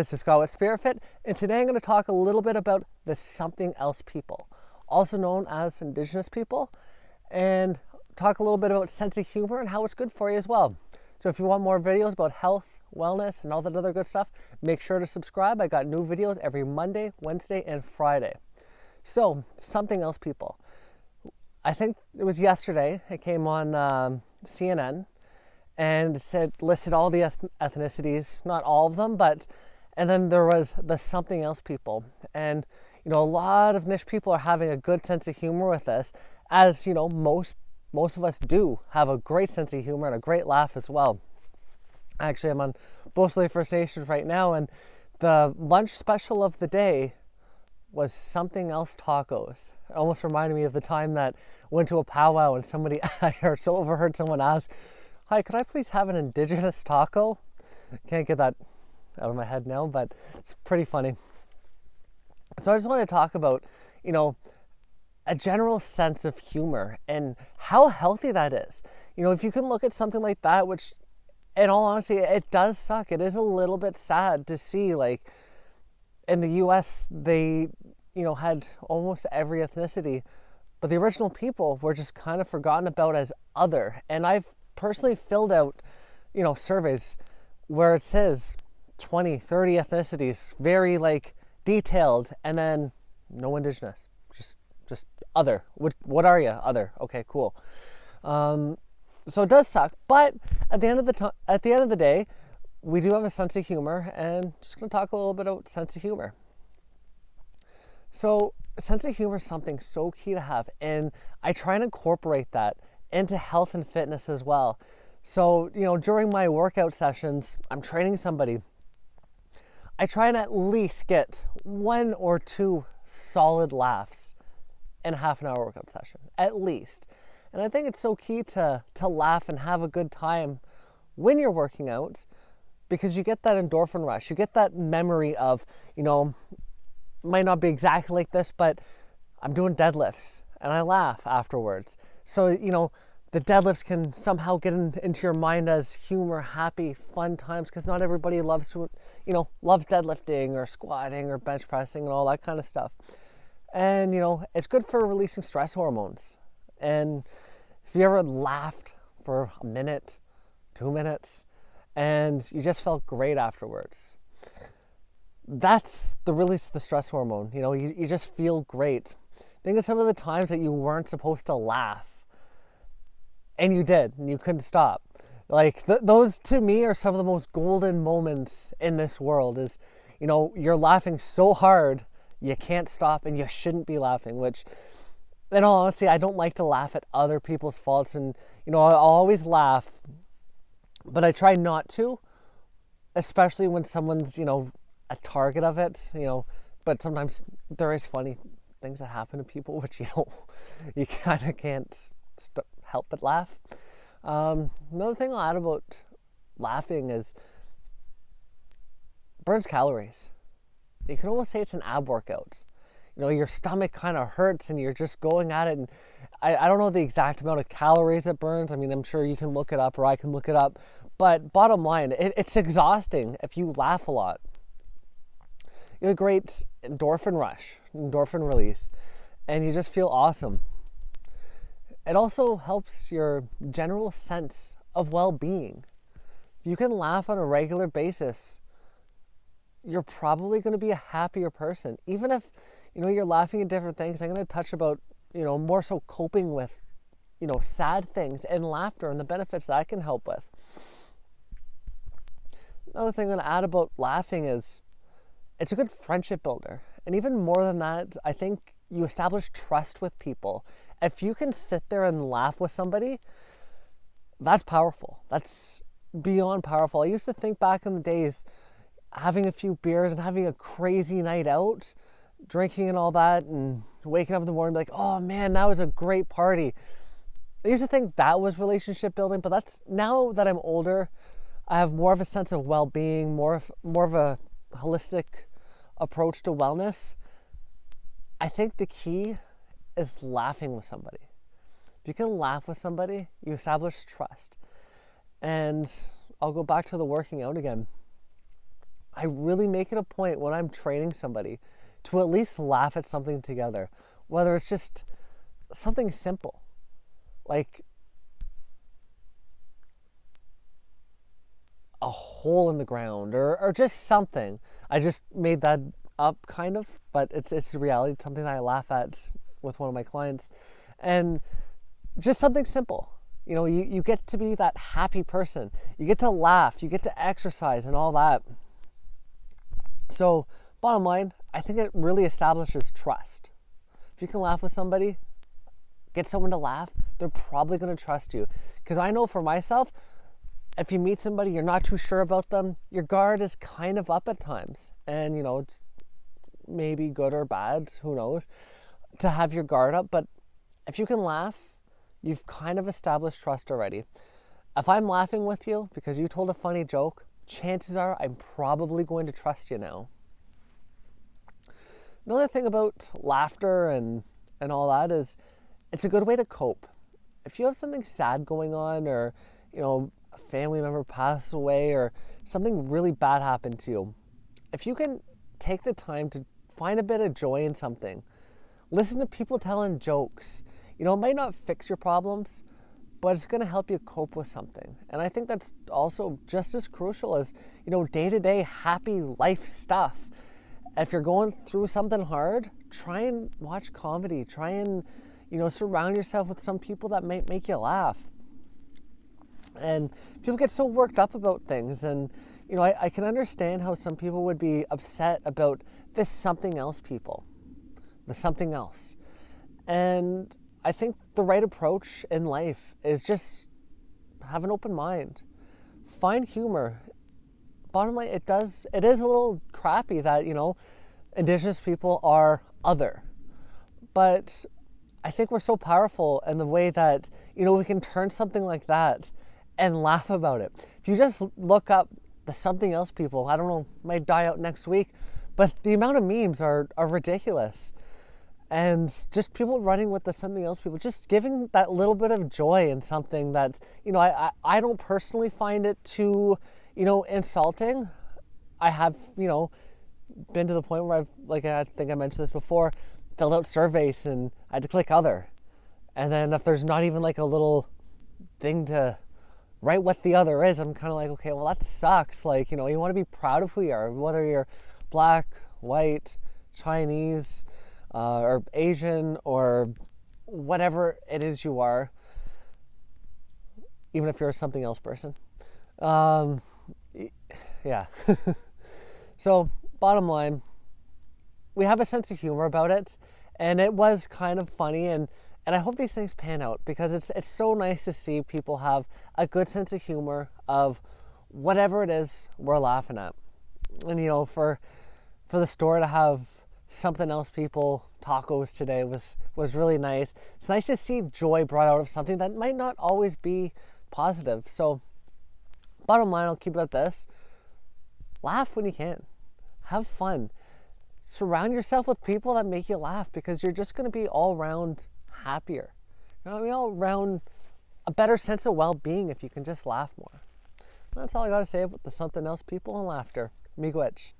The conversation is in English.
This is Scott with SpiritFit, and today I'm going to talk a little bit about the something else people, also known as Indigenous people, and talk a little bit about sense of humor and how it's good for you as well. So if you want more videos about health, wellness, and all that other good stuff, make sure to subscribe. I got new videos every Monday, Wednesday, and Friday. So, something else people. I think it was yesterday, it came on CNN, and listed all the ethnicities, not all of them, and then there was the something else people. And, a lot of niche people are having a good sense of humor with this, as, most of us do have a great sense of humor and a great laugh as well. Actually, I'm on Beausoleil First Nations right now, and the lunch special of the day was something else tacos. It almost reminded me of the time that I went to a powwow and I overheard someone ask, "Hi, could I please have an Indigenous taco?" Can't get that out of my head now, but it's pretty funny. So I just want to talk about, a general sense of humor and how healthy that is. If you can look at something like that, which in all honesty, it does suck. It is a little bit sad to see, like, in the US, they, had almost every ethnicity, but the original people were just kind of forgotten about as other. And I've personally filled out, surveys where it says 20, 30 ethnicities, very detailed, and then no Indigenous, just other. What are you? Other. Okay, cool. So it does suck, but at the end of the day, we do have a sense of humor, and just going to talk a little bit about sense of humor. So, sense of humor is something so key to have, and I try and incorporate that into health and fitness as well. So, during my workout sessions, I'm training somebody. I try and at least get 1 or 2 solid laughs in a half an hour workout session, at least. And I think it's so key to laugh and have a good time when you're working out, because you get that endorphin rush. You get that memory of, might not be exactly like this, but I'm doing deadlifts and I laugh afterwards. So, the deadlifts can somehow get into your mind as humor, happy, fun times, because not everybody loves deadlifting or squatting or bench pressing and all that kind of stuff. And, it's good for releasing stress hormones. And if you ever laughed for a minute, 2 minutes, and you just felt great afterwards, that's the release of the stress hormone. You just feel great. Think of some of the times that you weren't supposed to laugh, and you did, and you couldn't stop. Those to me are some of the most golden moments in this world. Is, you're laughing so hard you can't stop, and you shouldn't be laughing. Which, in all honesty, I don't like to laugh at other people's faults, and I'll always laugh, but I try not to, especially when someone's a target of it. But sometimes there is funny things that happen to people, which you kind of can't help but laugh. Another thing I'll add about laughing is burns calories. You can almost say it's an ab workout. Your stomach kind of hurts and you're just going at it. And I don't know the exact amount of calories it burns. I mean, I'm sure you can look it up, or I can look it up. But bottom line, it's exhausting if you laugh a lot. You have a great endorphin rush, endorphin release, and you just feel awesome. It also helps your general sense of well-being. If you can laugh on a regular basis, you're probably going to be a happier person. Even if, you're laughing at different things. I'm going to touch about, more so coping with, sad things and laughter and the benefits that can help with. Another thing I'm going to add about laughing is it's a good friendship builder. And even more than that, I think you establish trust with people. If you can sit there and laugh with somebody, that's powerful. That's beyond powerful. I used to think back in the days, having a few beers and having a crazy night out, drinking and all that, and waking up in the morning like, oh man, that was a great party. I used to think that was relationship building, but now that I'm older, I have more of a sense of well-being, more of a holistic approach to wellness. I think the key is laughing with somebody. If you can laugh with somebody, you establish trust. And I'll go back to the working out again. I really make it a point when I'm training somebody to at least laugh at something together, whether it's just something simple, like a hole in the ground or just something. I just made that up kind of, but it's the reality. It's something that I laugh at with one of my clients. And just something simple. You know, you get to be that happy person. You get to laugh, you get to exercise and all that. So bottom line, I think it really establishes trust. If you can laugh with somebody, get someone to laugh, they're probably going to trust you. Because I know for myself, if you meet somebody, you're not too sure about them, your guard is kind of up at times. And, you know, it's maybe good or bad, who knows, to have your guard up. But if you can laugh, you've kind of established trust already. If I'm laughing with you because you told a funny joke, chances are I'm probably going to trust you now. Another thing about laughter and all that is it's a good way to cope. If you have something sad going on, or, you know, a family member passed away, or something really bad happened to you, if you can take the time to find a bit of joy in something, listen to people telling jokes. You know, it might not fix your problems, but it's going to help you cope with something. And I think that's also just as crucial as, you know, day-to-day happy life stuff. If you're going through something hard, try and watch comedy. Try and, you know, surround yourself with some people that might make you laugh. And people get so worked up about things. And, you know, I can understand how some people would be upset about this something else people. The something else. And I think the right approach in life is just have an open mind. Find humor. Bottom line, it is a little crappy that, you know, Indigenous people are other. But I think we're so powerful in the way that, you know, we can turn something like that and laugh about it. If you just look up the something else people, I don't know, might die out next week, but the amount of memes are ridiculous. And just people running with the something else people, just giving that little bit of joy in something that, you know, I don't personally find it too, you know, insulting. I have, you know, been to the point where I think I mentioned this before, filled out surveys and I had to click other. And then if there's not even like a little thing to write what the other is, I'm kind of like, okay, well, that sucks. Like, you know, you want to be proud of who you are, whether you're black, white, Chinese, or Asian, or whatever it is you are, even if you're a something else person. Yeah. So, bottom line, we have a sense of humor about it, and it was kind of funny, and I hope these things pan out, because it's so nice to see people have a good sense of humor of whatever it is we're laughing at. And, you know, for the store to have something else people tacos today was really nice. It's nice to see joy brought out of something that might not always be positive. So bottom line, I'll keep it at this: laugh when you can, have fun, surround yourself with people that make you laugh, because you're just going to be all around happier, you know what I mean, all around a better sense of well-being if you can just laugh more. That's all I got to say about the something else people and laughter. Miigwetch.